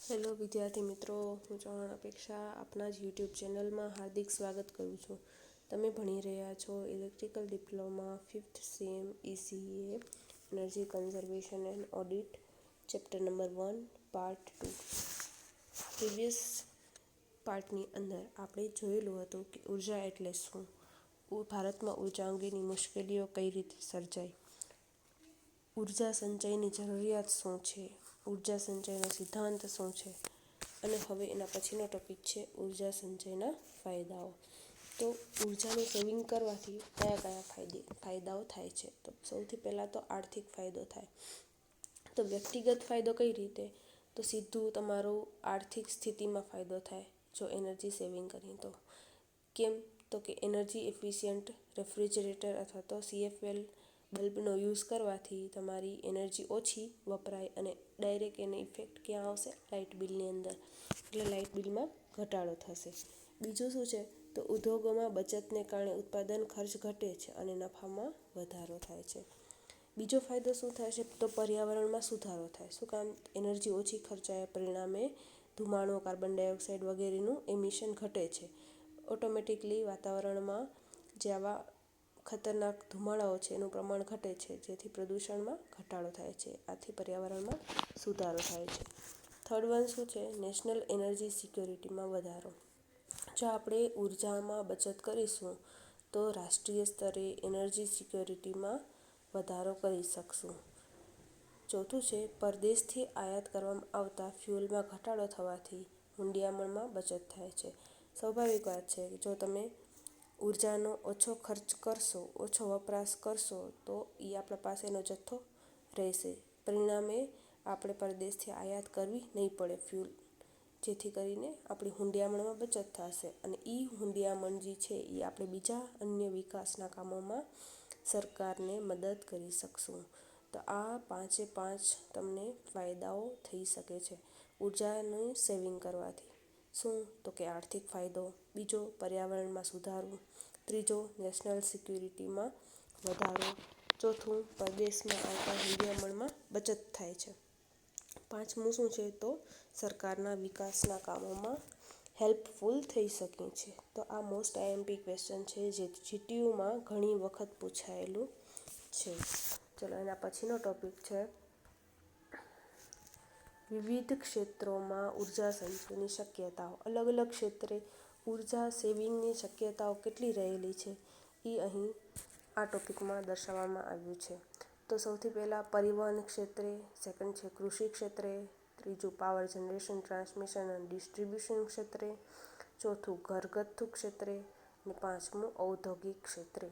Hello વિદ્યાર્થી મિત્રો, હું ચૌહાણ અપેક્ષા આપના જ યુટ્યુબ ચેનલમાં હાર્દિક સ્વાગત કરું છું. તમે ભણી રહ્યા છો electrical diploma 5th sem ECE energy conservation and audit chapter number 1 part 2. Previous પાર્ટની અંદર આપણે જોયેલું હતું કે ઉર્જા એટલે શું, ભારતમાં ઉર્જા અંગેની મુશ્કેલીઓ કઈ રીતે સર્જાય, ઉર્જા સંચયની જરૂરિયાત શું છે, ઉર્જા સંચયનો સિદ્ધાંત શું છે, અને હવે એના પછીનો ટોપિક છે ઉર્જા સંચયના ફાયદાઓ. તો ઉર્જાનું સેવિંગ કરવાથી કયા કયા ફાયદાઓ થાય છે. તો સૌથી પહેલાં તો આર્થિક ફાયદો થાય. તો વ્યક્તિગત ફાયદો કઈ રીતે, તો સીધું તમારું આર્થિક સ્થિતિમાં ફાયદો થાય જો એનર્જી સેવિંગ કરીએ તો. કેમ, તો કે એનર્જી એફિશિયન્ટ રેફ્રિજરેટર અથવા તો CFL બલ્બનો યુઝ કરવાથી તમારી એનર્જી ઓછી વપરાય અને ડાયરેક્ટ એની ઇફેક્ટ ક્યાં આવશે, લાઇટ બિલની અંદર, એટલે લાઇટ બિલમાં ઘટાડો થશે. બીજું શું છે, તો ઉદ્યોગોમાં બચતને કારણે ઉત્પાદન ખર્ચ ઘટે છે અને નફામાં વધારો થાય છે. બીજો ફાયદો શું થાય છે, તો પર્યાવરણમાં સુધારો થાય. શું કામ, એનર્જી ઓછી ખર્ચાય પરિણામે ધુમાડો, કાર્બન ડાયોક્સાઇડ વગેરેનું એમિશન ઘટે છે. ઓટોમેટિકલી વાતાવરણમાં જે આવા ખતરનાક ધુમાડાઓ છે એનું પ્રમાણ ઘટે છે, જેથી પ્રદૂષણમાં ઘટાડો થાય છે. આથી પર્યાવરણમાં સુધારો થાય છે. થર્ડ વન શું છે, નેશનલ એનર્જી સિક્યોરિટીમાં વધારો. જો આપણે ઉર્જામાં બચત કરીશું તો રાષ્ટ્રીય સ્તરે એનર્જી સિક્યોરિટીમાં વધારો કરી શકશું. ચોથું છે, પરદેશથી આયાત કરવામાં આવતા ફ્યુઅલમાં ઘટાડો થવાથી હુંડિયામણમાં બચત થાય છે. સ્વાભાવિક વાત છે કે જો તમે ઉર્જાનો ઓછો ખર્ચ કરશો, ઓછો વપરાશ કરશો તો એ આપણા પાસેનો જથ્થો રહેશે. પરિણામે આપણે પરદેશથી આયાત કરવી નહીં પડે ફ્યુઅલ, જેથી કરીને આપણી હુંડિયામણમાં બચત થશે અને એ હુંડિયામણ જે છે એ આપણે બીજા અન્ય વિકાસના કામોમાં સરકારને મદદ કરી શકશું. તો આ 5 તમને ફાયદાઓ થઈ શકે છે ઉર્જાનું સેવિંગ કરવાથી. શું, તો કે આર્થિક ફાયદો, બીજો પર્યાવરણમાં સુધારો, ત્રીજો નેશનલ સિક્યુરિટીમાં વધારો, ચોથું પરદેશમાં આવતા હુંડિયામણમાં બચત થાય છે. પાંચમું શું છે, તો સરકારના વિકાસના કામોમાં હેલ્પફુલ થઈ શકે છે. તો આ મોસ્ટ IMP ક્વેશ્ચન છે જે GTUમાં ઘણી વખત પૂછાયેલું છે. ચલો એના પછીનો ટોપિક છે વિવિધ ક્ષેત્રોમાં ઉર્જા સંચયની શક્યતાઓ. અલગ અલગ ક્ષેત્રે ઉર્જા સેવિંગની શક્યતાઓ કેટલી રહેલી છે એ અહીં આ ટોપિકમાં દર્શાવવામાં આવ્યું છે. તો સૌથી પહેલાં પરિવહન ક્ષેત્રે, સેકન્ડ છે કૃષિ ક્ષેત્રે, ત્રીજું પાવર જનરેશન ટ્રાન્સમિશન અને ડિસ્ટ્રીબ્યુશન ક્ષેત્રે, ચોથું ઘરગથ્થુ ક્ષેત્રે અને પાંચમું ઔદ્યોગિક ક્ષેત્રે.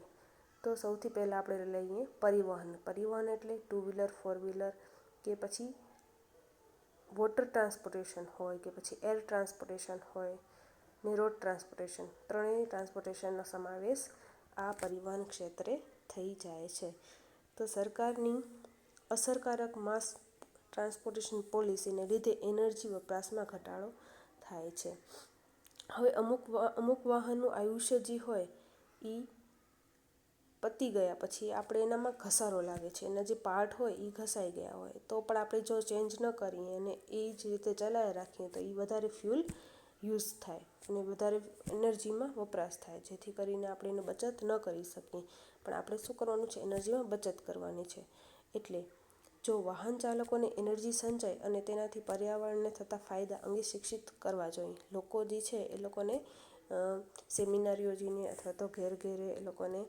તો સૌથી પહેલાં આપણે લઈએ પરિવહન. પરિવહન એટલે 2 વ્હીલર, 4 વ્હીલર કે પછી વોટર ટ્રાન્સપોર્ટેશન હોય કે પછી એર ટ્રાન્સપોર્ટેશન હોય ને રોડ ટ્રાન્સપોર્ટેશન, ત્રણેય ટ્રાન્સપોર્ટેશનનો સમાવેશ આ પરિવહન ક્ષેત્રે થઈ જાય છે. તો સરકારની અસરકારક માસ ટ્રાન્સપોર્ટેશન પોલિસીને લીધે એનર્જી વપરાશમાં ઘટાડો થાય છે. હવે અમુક વાહનનું આયુષ્ય જે હોય એ પતી ગયા પછી આપણે એનામાં ઘસારો લાગે છે, એના જે પાર્ટ હોય એ ઘસાઈ ગયા હોય તો પણ આપણે જો ચેન્જ ન કરીએ અને એ જ રીતે ચલાવી રાખીએ તો એ વધારે ફ્યુલ યુઝ થાય અને વધારે એનર્જીમાં વપરાશ થાય, જેથી કરીને આપણે એને બચત ન કરી શકીએ. પણ આપણે શું કરવાનું છે, એનર્જીમાં બચત કરવાની છે. એટલે જો વાહન ચાલકોને એનર્જી સંચય અને તેનાથી પર્યાવરણને થતા ફાયદા અંગે શિક્ષિત કરવા જોઈએ. લોકો જે છે એ લોકોને સેમિનાર યોજીને અથવા તો ઘેર ઘેરે એ લોકોને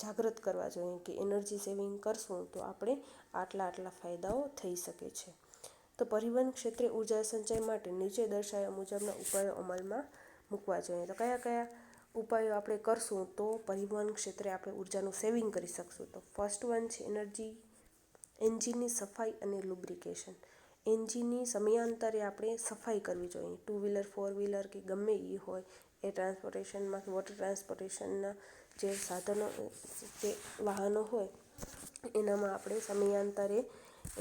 જાગૃત કરવા જોઈએ કે એનર્જી સેવિંગ કરશું તો આપણે આટલા ફાયદાઓ થઈ શકે છે. તો પરિવહન ક્ષેત્રે ઉર્જા સંચય માટે નીચે દર્શાવ્યા મુજબના ઉપાયો અમલમાં મૂકવા જોઈએ. તો કયા કયા ઉપાયો આપણે કરશું તો પરિવહન ક્ષેત્રે આપણે ઉર્જાનું સેવિંગ કરી શકશું. તો ફર્સ્ટ વન છે એન્જિનની સફાઈ અને લુબ્રિકેશન. એન્જિનની સમયાંતરે આપણે સફાઈ કરવી જોઈએ. 2 વ્હીલર, 4 વ્હીલર કે ગમે એ હોય, એ ટ્રાન્સપોર્ટેશનમાં કે વોટર ટ્રાન્સપોર્ટેશનના જે સાધનો, જે વાહનો હોય એનામાં આપણે સમયાંતરે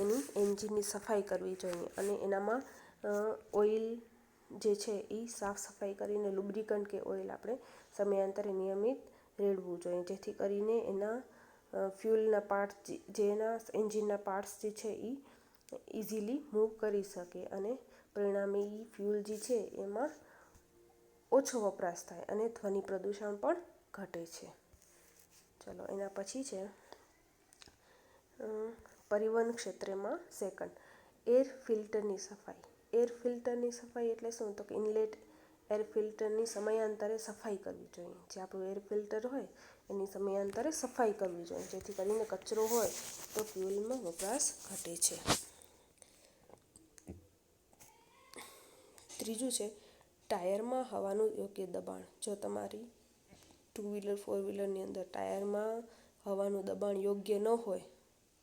એની એન્જિનની સફાઈ કરવી જોઈએ અને એનામાં ઓઇલ જે છે એ સાફ સફાઈ કરીને લુબ્રિકન્ટ કે ઓઇલ આપણે સમયાંતરે નિયમિત રેડવું જોઈએ, જેથી કરીને એના ફ્યુલના પાર્ટ્સ, જે એના એન્જિનના પાર્ટ્સ જે છે એ ઇઝીલી મૂવ કરી શકે અને પરિણામે એ ફ્યુલ જે છે એમાં ઓછો વપરાશ થાય અને ધ્વનિ પ્રદૂષણ પણ ઘટે છે. ચલો એના પછી છે પરિવહન ક્ષેત્રમાં સેકન્ડ એર ફિલ્ટરની સફાઈ. એર ફિલ્ટરની સફાઈ એટલે શું? તો કે ઇનલેટ એર ફિલ્ટરની સમયાંતરે સફાઈ કરવી જોઈએ. જે આપણું એર ફિલ્ટર હોય એની સમયાંતરે સફાઈ કરવી જોઈએ, જેથી કરીને કચરો હોય તો ફ્યુલનો વપરાશ ઘટે છે. ત્રીજું છે ટાયરમાં હવાનું યોગ્ય દબાણ. જો તમારી 2 વ્હીલર 4 વ્હીલરની અંદર ટાયરમાં હવાનું દબાણ યોગ્ય ન હોય,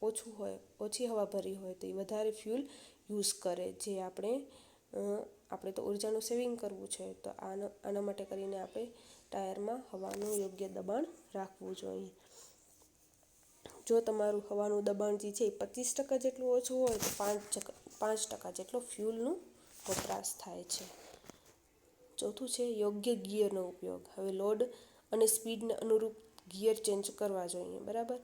ઓછું હોય, ઓછી હવા ભરી હોય તો એ વધારે ફ્યુલ યુઝ કરે. જે આપણે તો ઉર્જાનું સેવિંગ કરવું છે, તો આના માટે કરીને આપણે ટાયરમાં હવાનું યોગ્ય દબાણ રાખવું જોઈએ. જો તમારું હવાનું દબાણ જે છે એ 25% જેટલું ઓછું હોય તો 5% જેટલો ફ્યુલનું વપરાશ થાય છે. ચોથું છે યોગ્ય ગિયરનો ઉપયોગ. હવે લોડ અને સ્પીડને અનુરૂપ ગિયર ચેન્જ કરવા જોઈએ, બરાબર,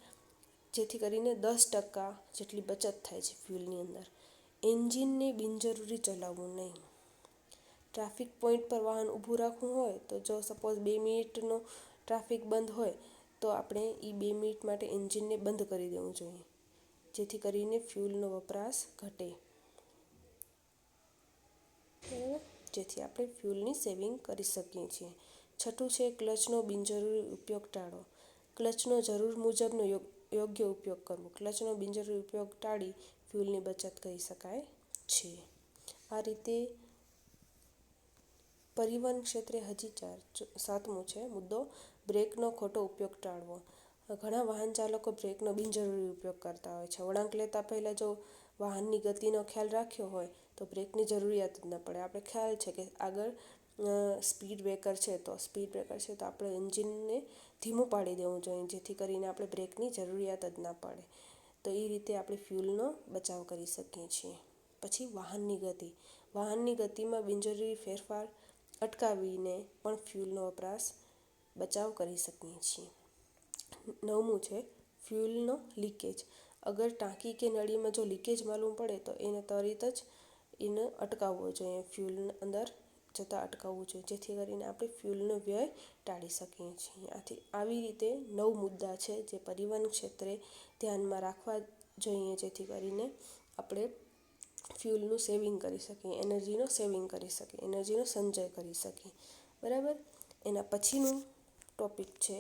જેથી કરીને 10% જેટલી બચત થાય છે ફ્યુલની અંદર. એન્જિનને બિનજરૂરી ચલાવવું નહીં. ટ્રાફિક પોઈન્ટ પર વાહન ઊભું રાખવું હોય તો જો સપોઝ 2 મિનિટનો ટ્રાફિક બંધ હોય તો આપણે એ 2 મિનિટ માટે એન્જિનને બંધ કરી દેવું જોઈએ, જેથી કરીને ફ્યુલનો વપરાશ ઘટે, બરાબર, જેથી આપણે ફ્યુલની સેવિંગ કરી શકીએ છીએ. છઠ્ઠું છે ક્લચનો બિનજરૂરી ઉપયોગ ટાળો. ક્લચનો જરૂર મુજબનો યોગ્ય ઉપયોગ કરવો. ક્લચનો બિનજરૂરી ઉપયોગ ટાળી ફ્યુલની બચત કરી શકાય છે. આ રીતે પરિવહન ક્ષેત્રે હજી સાતમું છે મુદ્દો બ્રેકનો ખોટો ઉપયોગ ટાળવો. ઘણા વાહન ચાલકો બ્રેકનો બિનજરૂરી ઉપયોગ કરતા હોય છે. વળાંક લેતા પહેલાં જો વાહનની ગતિનો ખ્યાલ રાખ્યો હોય તો બ્રેકની જરૂરિયાત જ ન પડે. આપણે ખ્યાલ છે કે આગળ સ્પીડ બ્રેકર છે તો આપણે એન્જિનને ધીમું પાડી દેવું જોઈએ, જેથી કરીને આપણે બ્રેકની જરૂરિયાત જ ના પડે. તો એ રીતે આપણે ફ્યુલનો બચાવ કરી શકીએ છીએ. પછી વાહનની ગતિમાં બિનજરૂરી ફેરફાર અટકાવીને પણ ફ્યુલનો વપરાશ બચાવ કરી શકીએ છીએ. નવમું છે ફ્યુલનો લીકેજ. અગર ટાંકી કે નળીમાં જો લીકેજ માલુમ પડે તો એને તરત જ અટકાવવો જોઈએ, ફ્યુલ અંદર જતાં અટકાવવું જોઈએ, જેથી કરીને આપણે ફ્યુલનો વ્યય ટાળી શકીએ છીએ. આવી રીતે 9 મુદ્દા છે જે પરિવહન ક્ષેત્રે ધ્યાનમાં રાખવા જોઈએ, જેથી કરીને આપણે ફ્યુલનું સેવિંગ કરી શકીએ, એનર્જીનો સેવિંગ કરી શકીએ, એનર્જીનો સંચય કરી શકીએ, બરાબર. એના પછીનું ટોપિક છે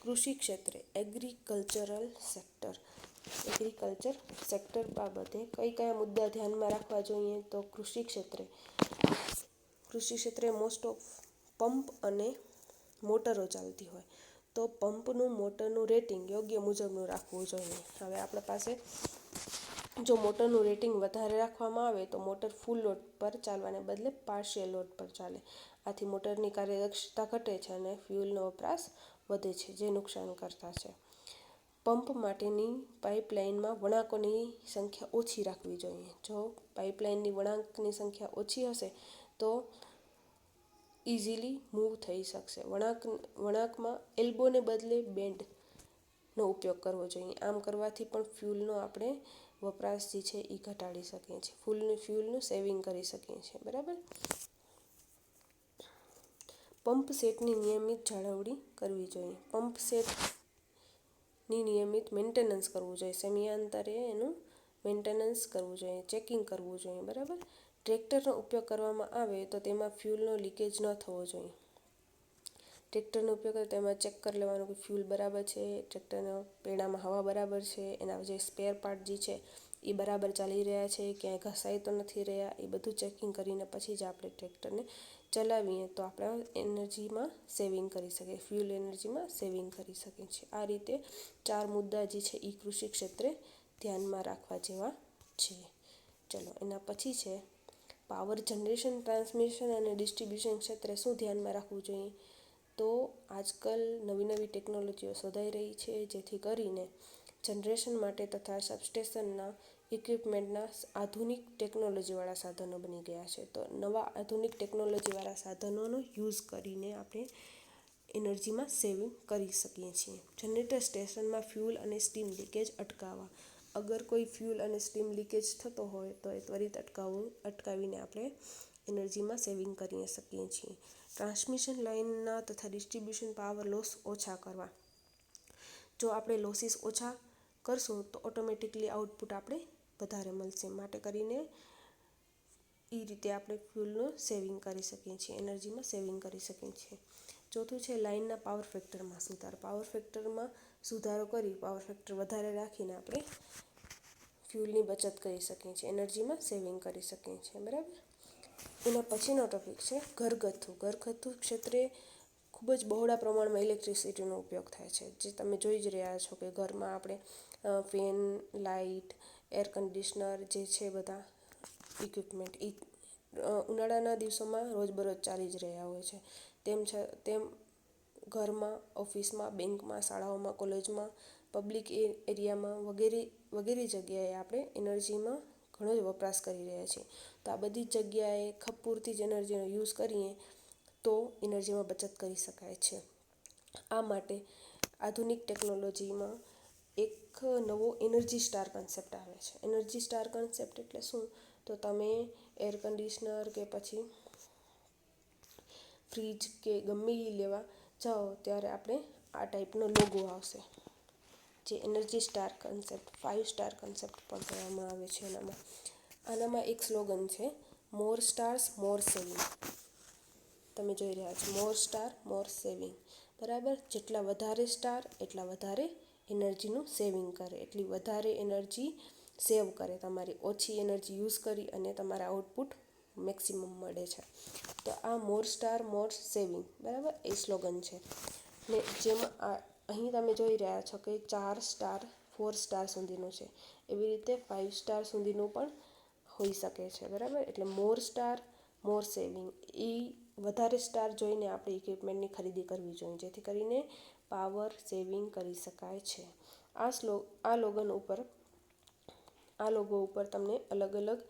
કૃષિ ક્ષેત્રે એગ્રીકલ્ચર સેક્ટર બાબતે કયા મુદ્દા ધ્યાનમાં રાખવા જોઈએ? તો કૃષિ ક્ષેત્રે મોસ્ટ ઓફ પંપ અને મોટરો ચાલતી હોય તો મોટરનું રેટિંગ યોગ્ય મુજબનું રાખવું જોઈએ. હવે આપણા પાસે જો મોટરનું રેટિંગ વધારે રાખવામાં આવે તો મોટર ફૂલ લોડ પર ચાલવાને બદલે પાર્શિયલ લોડ પર ચાલે. આથી મોટરની કાર્યદક્ષતા ઘટે છે અને ફ્યુલનો વપરાશ વધે છે, જે નુકસાનકર્તા છે. પંપ માટેની પાઇપલાઇનમાં વળાંકોની સંખ્યા ઓછી રાખવી જોઈએ. જો પાઇપલાઇનની વળાંકની સંખ્યા ઓછી હશે તો ઇઝીલી મૂવ થઈ શકશે. વળાંકમાં એલ્બોને બદલે બેન્ડનો ઉપયોગ કરવો જોઈએ. આમ કરવાથી પણ ફ્યુલનો આપણે વપરાશ જે છે એ ઘટાડી શકીએ છીએ, ફ્યુલનું સેવિંગ કરી શકીએ છીએ, બરાબર. પંપ સેટની નિયમિત જાળવણી કરવી જોઈએ. પંપ સેટની નિયમિત મેન્ટેનન્સ કરવું જોઈએ, સમયાંતરે એનું મેન્ટેનન્સ કરવું જોઈએ, ચેકિંગ કરવું જોઈએ, બરાબર. ટ્રેક્ટરનો ઉપયોગ કરવામાં આવે તો તેમાં ફ્યુલનો લીકેજ ન થવો જોઈએ. ટ્રેક્ટરનો ઉપયોગ કરે તેમાં ચેક કરી લેવાનું કે ફ્યુલ બરાબર છે, ટ્રેક્ટરના પૈડામાં હવા બરાબર છે, એના જે સ્પેર પાર્ટ જે છે એ બરાબર ચાલી રહ્યા છે, ક્યાંય ઘસાઈ તો નથી રહ્યા, એ બધું ચેકિંગ કરીને પછી જ આપણે ટ્રેક્ટરને ચલાવીએ તો આપણે એનર્જીમાં સેવિંગ કરી શકીએ, ફ્યુલ એનર્જીમાં સેવિંગ કરી શકીએ છીએ. આ રીતે 4 મુદ્દા જે છે એ કૃષિ ક્ષેત્રે ધ્યાનમાં રાખવા જેવા છે. ચલો એના પછી છે પાવર જનરેશન, ટ્રાન્સમિશન અને ડિસ્ટ્રિબ્યુશન ક્ષેત્રે શું ધ્યાનમાં રાખવું જોઈએ? તો આજકાલ નવી ટેકનોલોજીઓ શોધાઈ રહી છે, જેથી કરીને જનરેશન માટે તથા સબસ્ટેશનના ઇક્વિપમેન્ટના આધુનિક ટેકનોલોજીવાળા સાધનો બની ગયા છે. તો નવા આધુનિક ટેકનોલોજીવાળા સાધનોનો યુઝ કરીને આપણે એનર્જીમાં સેવિંગ કરી શકીએ છીએ. જનરેટર સ્ટેશનમાં ફ્યુલ અને સ્ટીમ લીકેજ અટકાવવા. અગર કોઈ ફ્યુલ અને સ્ટીમ લીકેજ થતો હોય તો એ ત્વરિત અટકાવીને આપણે એનર્જીમાં સેવિંગ કરી શકીએ છીએ. ટ્રાન્સમિશન લાઇનના તથા ડિસ્ટ્રીબ્યુશન પાવર લોસ ઓછા કરવા. જો આપણે લોસીસ ઓછા કરશું તો ઓટોમેટિકલી આઉટપુટ આપણે વધારે મળશે. માટે કરીને એ રીતે આપણે ફ્યુલનું સેવિંગ કરી શકીએ છીએ, એનર્જીમાં સેવિંગ કરી શકીએ છીએ. ચોથું છે લાઇનના પાવર ફેક્ટરમાં સુધારો. પાવર ફેક્ટરમાં સુધારો કરી પાવર ફેક્ટર વધારે રાખીને આપણે ફ્યુલની બચત કરી શકીએ છીએ, એનર્જીમાં સેવિંગ કરી શકીએ છીએ. બરાબર. એના પછીનો ટૉપિક છે ઘરગથ્થુ. ઘરગથ્થુ ક્ષેત્રે ખૂબ જ બહોળા પ્રમાણમાં ઇલેક્ટ્રિસિટીનો ઉપયોગ થાય છે. જે તમે જોઈ જ રહ્યા છો કે ઘરમાં આપણે ફેન, લાઇટ, એર કન્ડિશનર જે છે બધા ઇક્વિપમેન્ટ ઉનાળાના દિવસોમાં રોજબરોજ ચાલી જ રહ્યા હોય છે. તેમ ઘરમાં, ઓફિસમાં, બેંકમાં, શાળાઓમાં, કોલેજમાં, પબ્લિક એરિયામાં વગેરે જગ્યાએ આપણે એનર્જીમાં ઘણો જ વપરાશ કરી રહ્યા છીએ. તો આ બધી જ જગ્યાએ ખપ પૂરતી જ એનર્જીનો યુઝ કરીએ તો એનર્જીમાં બચત કરી શકાય છે. આ માટે આધુનિક ટેકનોલોજીમાં એક નવો એનર્જી સ્ટાર કન્સેપ્ટ આવે છે. એનર્જી સ્ટાર કન્સેપ્ટ એટલે શું? તો તમે એર કન્ડિશનર કે પછી ફ્રીજ કે ગમે એ લેવા જાઓ ત્યારે આપણે આ ટાઈપનો લોગો આવશે, જે energy star concept, 5 star concept પણ કહેવામાં આવે છે. આનામાં એક સ્લોગન છે, મોર સ્ટાર્સ મોર સેવિંગ. તમે જોઈ રહ્યા છો, મોર સ્ટાર મોર સેવિંગ. બરાબર. જેટલા વધારે સ્ટાર એટલા વધારે એનર્જીનું સેવિંગ કરે, એટલી વધારે એનર્જી સેવ કરે. તમારી ઓછી એનર્જી યુઝ કરી અને તમારા આઉટપુટ મેક્સિમમ મળે છે. તો આ મોર સ્ટાર મોર સેવિંગ, બરાબર, એ સ્લોગન છે. ને જેમાં અહીં તમે જોઈ રહ્યા છો કે 4 સ્ટાર 4 સ્ટાર સુધીનું છે. એવી રીતે 5 સ્ટાર સુધીનું પણ હોઈ શકે છે. બરાબર. એટલે મોર સ્ટાર મોર સેવિંગ, એ વધારે સ્ટાર જોઈને આપણે ઇક્વિપમેન્ટની ખરીદી કરવી જોઈએ, જેથી કરીને પાવર સેવિંગ કરી શકાય છે. આ લોગો ઉપર તમને અલગ અલગ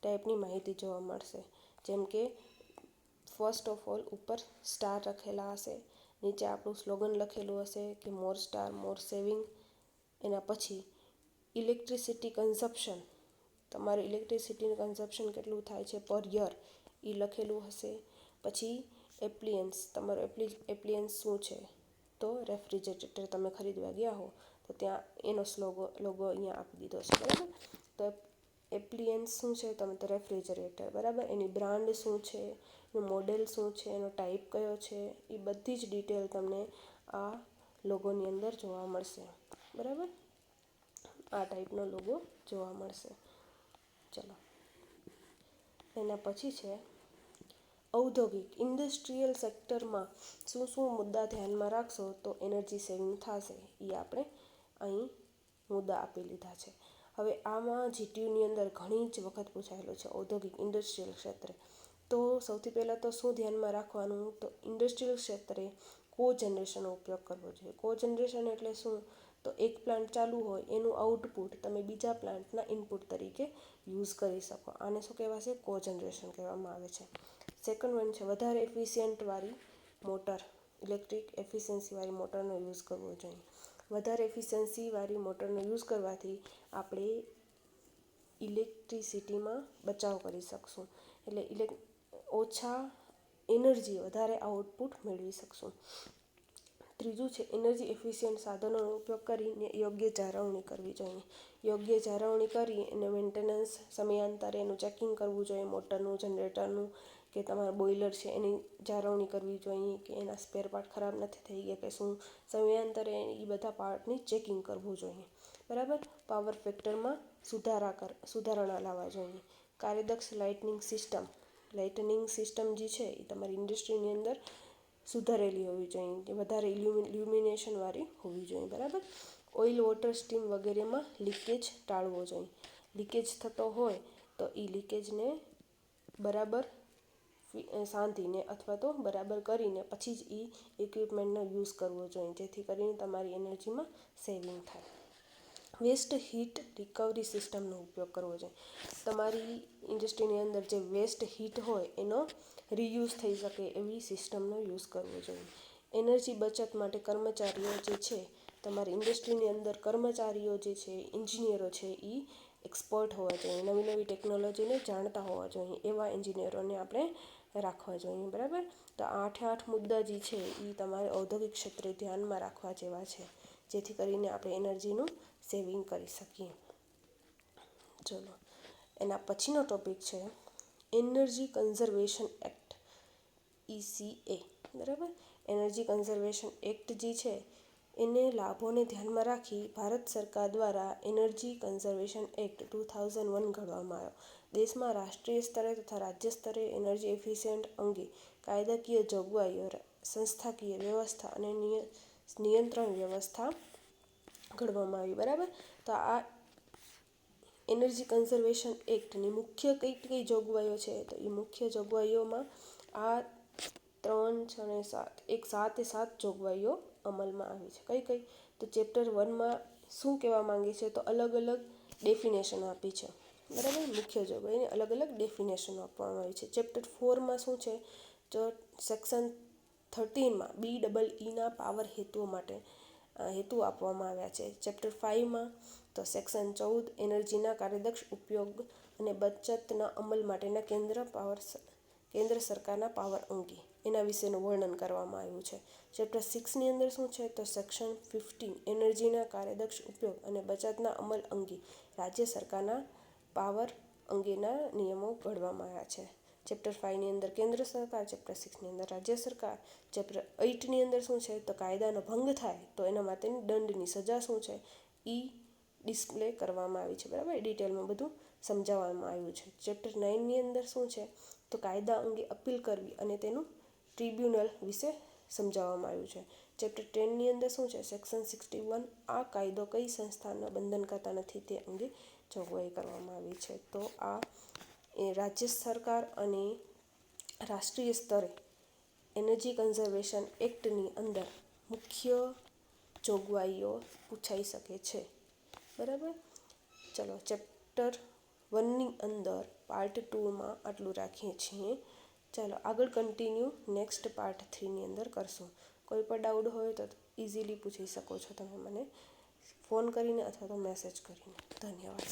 ટાઈપની માહિતી જોવા મળશે. જેમ કે ફર્સ્ટ ઓફ ઓલ ઉપર સ્ટાર લખેલા હશે, નીચે આપણું સ્લોગન લખેલું હશે કે મોર સ્ટાર મોર સેવિંગ. એના પછી ઇલેક્ટ્રિસિટી કન્ઝપ્શન, તમારું ઇલેક્ટ્રિસિટીનું કન્ઝપ્શન કેટલું થાય છે પર યર, એ લખેલું હશે. પછી એપ્લિયન્સ, તમારું એપ્લિયન્સ શું છે? તો રેફ્રિજરેટર તમે ખરીદવા ગયા હો તો ત્યાં એનો લોગો અહીંયા આપી દીધો છે. બરાબર. તો એપ્લિયન્સ શું છે? તમે તો રેફ્રિજરેટર. બરાબર. એની બ્રાન્ડ શું છે, એનું મોડેલ શું છે, એનો ટાઈપ કયો છે, એ બધી જ ડિટેલ તમને આ લોગોની અંદર જોવા મળશે. બરાબર. આ ટાઈપનો લોગો જોવા મળશે. ચલો, એના પછી છે ઔદ્યોગિક ઇન્ડસ્ટ્રીયલ સેક્ટરમાં શું મુદ્દા ધ્યાનમાં રાખશો તો એનર્જી સેવિંગ થશે, એ આપણે અહીં મુદ્દા આપી લીધા છે. હવે આમાં જીટીયુની અંદર ઘણી જ વખત પૂછાયેલું છે ઔદ્યોગિક ઇન્ડસ્ટ્રીયલ ક્ષેત્રે. તો સૌથી પહેલાં તો શું ધ્યાનમાં રાખવાનું? તો ઇન્ડસ્ટ્રીયલ ક્ષેત્રે કોજનરેશનનો ઉપયોગ કરવો જોઈએ. કોજનરેશન એટલે શું? તો એક પ્લાન્ટ ચાલુ હોય એનું આઉટપુટ તમે બીજા પ્લાન્ટના ઇનપુટ તરીકે યુઝ કરી શકો. આને શું કહેવાશે? કોજનરેશન કહેવામાં આવે છે. સેકન્ડ વન છે વધારે એફિશિયન્ટવાળી મોટર, ઇલેક્ટ્રિક એફિશિયન્સીવાળી મોટરનો યુઝ કરવો જોઈએ. વધારે એફિશિયન્સીવાળી મોટરનો યુઝ કરવાથી આપણે ઇલેક્ટ્રિસિટીમાં બચાવ કરી શકશું. એટલે ઓછા એનર્જી વધારે આઉટપુટ મેળવી શકશું. ત્રીજું છે એનર્જી એફિશિયન્ટ સાધનોનો ઉપયોગ કરીને યોગ્ય જાળવણી કરવી જોઈએ. યોગ્ય જાળવણી કરી અને મેન્ટેનન્સ સમયાંતરે એનું ચેકિંગ કરવું જોઈએ. મોટરનું, જનરેટરનું કે તમારા બોઇલર છે એની જાળવણી કરવી જોઈએ કે એના સ્પેર પાર્ટ ખરાબ નથી થઈ ગયા કે શું, સમયાંતરે એ બધા પાર્ટની ચેકિંગ કરવું જોઈએ. બરાબર. પાવર ફેક્ટરમાં સુધારણા લાવવા જોઈએ. કાર્યદક્ષ લાઇટનિંગ સિસ્ટમ જે છે એ તમારી ઇન્ડસ્ટ્રીની અંદર સુધારેલી હોવી જોઈએ, કે વધારે ઇલ્યુમિનેશનવાળી હોવી જોઈએ. બરાબર. ઓઇલ, વોટર, સ્ટીમ વગેરેમાં લીકેજ ટાળવો જોઈએ. લીકેજ થતો હોય તો એ લીકેજને બરાબર સાંધીને અથવા તો બરાબર કરીને પછી જ એ ઇક્વિપમેન્ટનો યુઝ કરવો જોઈએ, જેથી કરીને તમારી એનર્જીમાં સેવિંગ થાય. વેસ્ટ હીટ રિકવરી સિસ્ટમનો ઉપયોગ કરવો જોઈએ. તમારી ઇન્ડસ્ટ્રીની અંદર જે વેસ્ટ હીટ હોય એનો રીયુઝ થઈ શકે એવી સિસ્ટમનો યુઝ કરવો જોઈએ. એનર્જી બચત માટે કર્મચારીઓ જે છે તમારી ઇન્ડસ્ટ્રીની અંદર કર્મચારીઓ જે છે, એન્જિનિયરો છે, એ એક્સપર્ટ હોવા જોઈએ, નવી નવી ટેકનોલોજીને જાણતા હોવા જોઈએ, એવા એન્જિનિયરોને આપણે રાખવા જોઈએ, બરાબર. તો 8 મુદ્દા જે છે એ તમારે ઔદ્યોગિક ક્ષેત્રે ધ્યાનમાં રાખવા જેવા છે, જેથી કરીને આપણે એનર્જીનું સેવિંગ કરી શકીએ. ચલો, એના પછીનો ટોપિક છે એનર્જી કન્ઝર્વેશન એક્ટ, ECA, બરાબર. એનર્જી કન્ઝર્વેશન એક્ટ જે છે એને લાભોને ધ્યાનમાં રાખી ભારત સરકાર દ્વારા એનર્જી કન્ઝર્વેશન એક્ટ 2001 ઘડવામાં આવ્યો. દેશમાં રાષ્ટ્રીય સ્તરે તથા રાજ્ય સ્તરે એનર્જી એફિશિયન્ટ અંગે કાયદાકીય જોગવાઈઓ, સંસ્થાકીય વ્યવસ્થા અને નિયંત્રણ વ્યવસ્થા ઘડવામાં આવી, બરાબર. તો આ એનર્જી કન્ઝર્વેશન એક્ટની મુખ્ય કઈ જોગવાઈઓ છે, તો એ મુખ્ય જોગવાઈઓમાં આ 3, 6 અને 7 7 જોગવાઈઓ અમલમાં આવી છે. કઈ તો ચેપ્ટર 1માં શું કહેવા માંગે છે, તો અલગ અલગ ડેફિનેશન આપી છે, બરાબર. મુખ્ય જોગવાઈને અલગ અલગ ડેફિનેશન આપવામાં આવી છે. ચેપ્ટર 4માં શું છે, તો સેક્શન 13માં BEEના પાવર હેતુઓ માટે હેતુ આપવામાં આવ્યા છે. ચેપ્ટર 5માં તો સેક્શન 14 એનર્જીના કાર્યદક્ષ ઉપયોગ અને બચતના અમલ માટેના કેન્દ્ર સરકારના પાવર અંગે એના વિશેનું વર્ણન કરવામાં આવ્યું છે. ચેપ્ટર 6ની અંદર શું છે, તો સેક્શન 15 એનર્જીના કાર્યદક્ષ ઉપયોગ અને બચતના અમલ અંગે રાજ્ય સરકારના પાવર અંગેના નિયમો ઘડવામાં આવ્યા છે. ચેપ્ટર 5ની અંદર કેન્દ્ર સરકાર, ચેપ્ટર 6ની અંદર રાજ્ય સરકાર. ચેપ્ટર 8ની અંદર શું છે, તો કાયદાનો ભંગ થાય તો એના માટેની દંડની સજા શું છે એ ડિસ્પ્લે કરવામાં આવી છે, બરાબર. ડિટેલમાં બધું સમજાવવામાં આવ્યું છે. ચેપ્ટર 9ની અંદર શું છે, તો કાયદા અંગે અપીલ કરવી અને તેનું ટ્રિબ્યુનલ વિશે સમજાવવામાં આવ્યું છે. ચેપ્ટર 10ની અંદર શું છે, સેક્શન 61 આ કાયદો કઈ સંસ્થાને બંધન કરતા નથી તે અંગે જોગવાઈ કરવામાં આવી છે. તો આ રાજ્ય સરકાર અને રાષ્ટ્રીય સ્તરે એનર્જી કન્ઝર્વેશન એક્ટની અંદર મુખ્ય જોગવાઈઓ પૂછાઈ શકે છે, બરાબર. ચલો, ચેપ્ટર 1ની અંદર પાર્ટ 2માં આટલું રાખીએ છીએ. ચાલો આગળ કન્ટિન્યુ નેક્સ્ટ પાર્ટ 3ની અંદર કરશું. કોઈ પણ ડાઉટ હોય તો ઇઝીલી પૂછી શકો છો તમે મને ફોન કરીને અથવા તો મેસેજ કરીને. ધન્યવાદ.